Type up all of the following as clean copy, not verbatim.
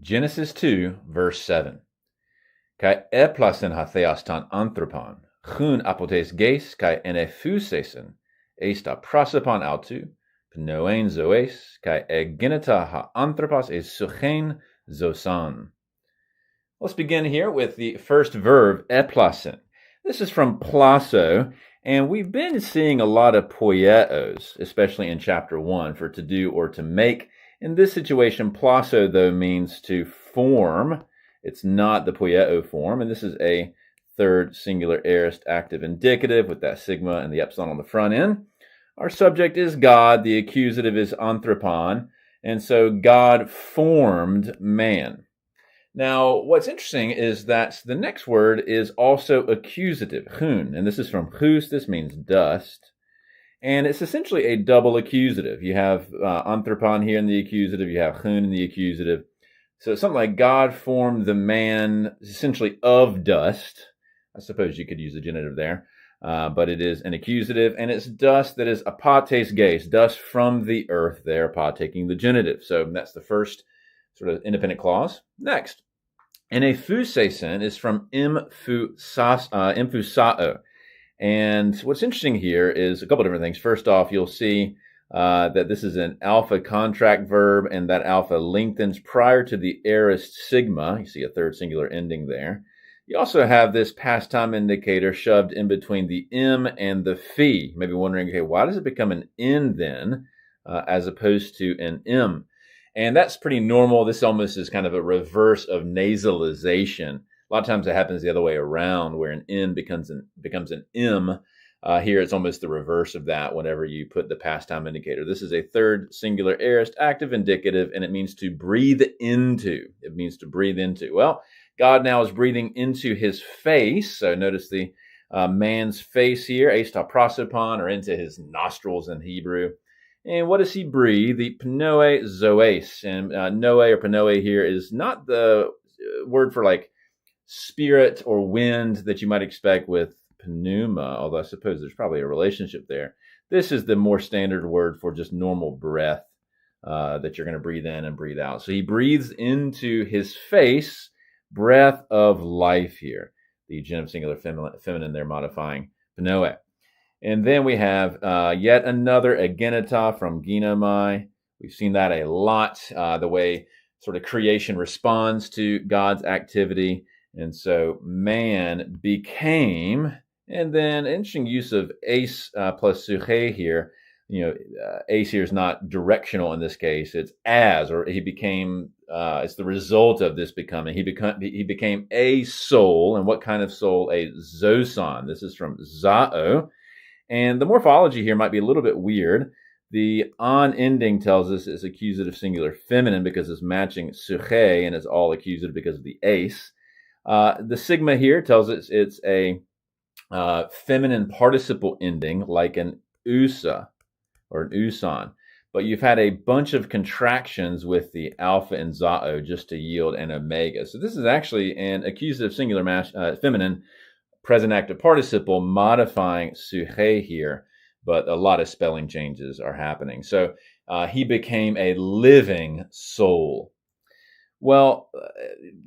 Genesis 2, verse 7. Kai eplasen ha theastan anthropon, chun apotes geis kai enephusesen, eista prosopon autu, pnoen zoes, kai egenita ha anthropos es suchen zosan. Let's begin here with the first verb, eplasen. This is from plaso, and we've been seeing a lot of poietos, especially in chapter 1, for to do or to make. In this situation, plaso, though, means to form. It's not the poieto form, and this is a third singular aorist active indicative with that sigma and the epsilon on the front end. Our subject is God, the accusative is anthropon, and so God formed man. Now, what's interesting is that the next word is also accusative, chun, and this is from chus, this means dust, and it's essentially a double accusative. You have anthropon here in the accusative, you have chun in the accusative. So it's something like God formed the man essentially of dust. I suppose you could use a genitive there, but it is an accusative, and it's dust that is apates geis, dust from the earth there, apot taking the genitive. So that's the first sort of independent clause. Next. Enephusesen is from infusao. And what's interesting here is a couple different things. First off, you'll see that this is an alpha contract verb, and that alpha lengthens prior to the aorist sigma. You see a third singular ending there. You also have this past time indicator shoved in between the m and the phi. You may be wondering, okay, why does it become an n then as opposed to an m? And that's pretty normal. This almost is kind of a reverse of nasalization. A lot of times it happens the other way around, where an N becomes an M. Here it's almost the reverse of that whenever you put the past time indicator. This is a third singular aorist active indicative, and it means to breathe into. It means to breathe into. Well, God now is breathing into his face. So notice the man's face here, eista prosopon, or into his nostrils in Hebrew. And what does he breathe? The pnoe zoes. And noe or pnoe here is not the word for like spirit or wind that you might expect with pneuma, although I suppose there's probably a relationship there. This is the more standard word for just normal breath that you're going to breathe in and breathe out. So he breathes into his face breath of life here. The genitive singular feminine there modifying pnoe. And then we have yet another agenita from ginomai. We've seen that a lot, the way sort of creation responds to God's activity. And so man became, and then interesting use of ace plus suche here. You know, ace here is not directional in this case. It's as, or he became, it's the result of this becoming. He became a soul. And what kind of soul? A zosan. This is from zao. And the morphology here might be a little bit weird. The on ending tells us it's accusative singular feminine because it's matching suche, and it's all accusative because of the ace. The sigma here tells us it's a feminine participle ending like an usa or an usan. But you've had a bunch of contractions with the alpha and zao just to yield an omega. So this is actually an accusative singular feminine present active participle modifying suche here, but a lot of spelling changes are happening. So he became a living soul. Well,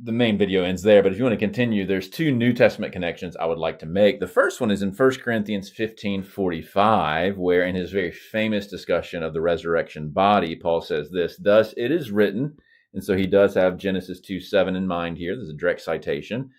the main video ends there, but if you want to continue, there's two New Testament connections I would like to make. The first one is in 1 Corinthians 15:45, where in his very famous discussion of the resurrection body, Paul says this, "Thus it is written," and so he does have Genesis 2:7 in mind here. This is a direct citation.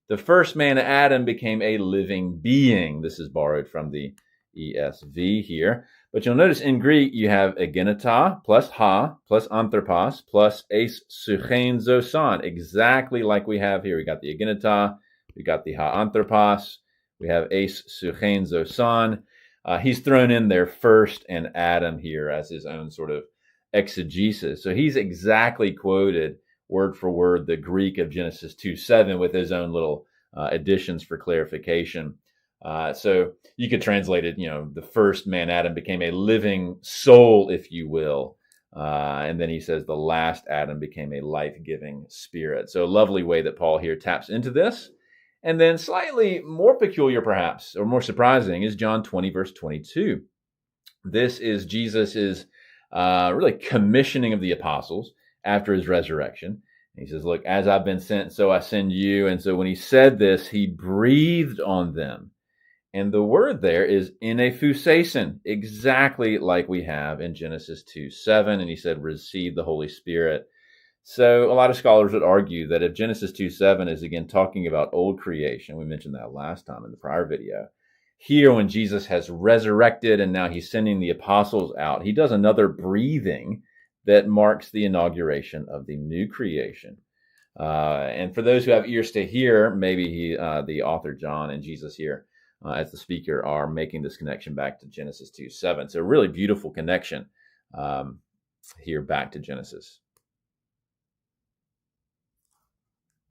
"The first man, Adam, became a living being." This is borrowed from the ESV here. But you'll notice in Greek, you have agenita plus ha plus anthropos plus eis suchen zosan, exactly like we have here. We got the agenita, we got the ha anthropos, we have eis suchen zosan. He's thrown in there first and Adam here as his own sort of exegesis. So he's exactly quoted word for word the Greek of Genesis 2:7 with his own little additions for clarification. So you could translate it, the first man, Adam, became a living soul, if you will. And then he says the last Adam became a life-giving spirit. So a lovely way that Paul here taps into this. And then slightly more peculiar, perhaps, or more surprising, is John 20, verse 22. This is Jesus' really commissioning of the apostles after his resurrection. He says, look, as I've been sent, so I send you. And so when he said this, he breathed on them. And the word there is inephusasin, exactly like we have in Genesis 2:7. And he said, receive the Holy Spirit. So a lot of scholars would argue that if Genesis 2:7 is again talking about old creation, we mentioned that last time in the prior video, here when Jesus has resurrected and now he's sending the apostles out, he does another breathing that marks the inauguration of the new creation. And for those who have ears to hear, maybe the author John and Jesus here as the speaker are making this connection back to Genesis 2:7. So a really beautiful connection here back to Genesis.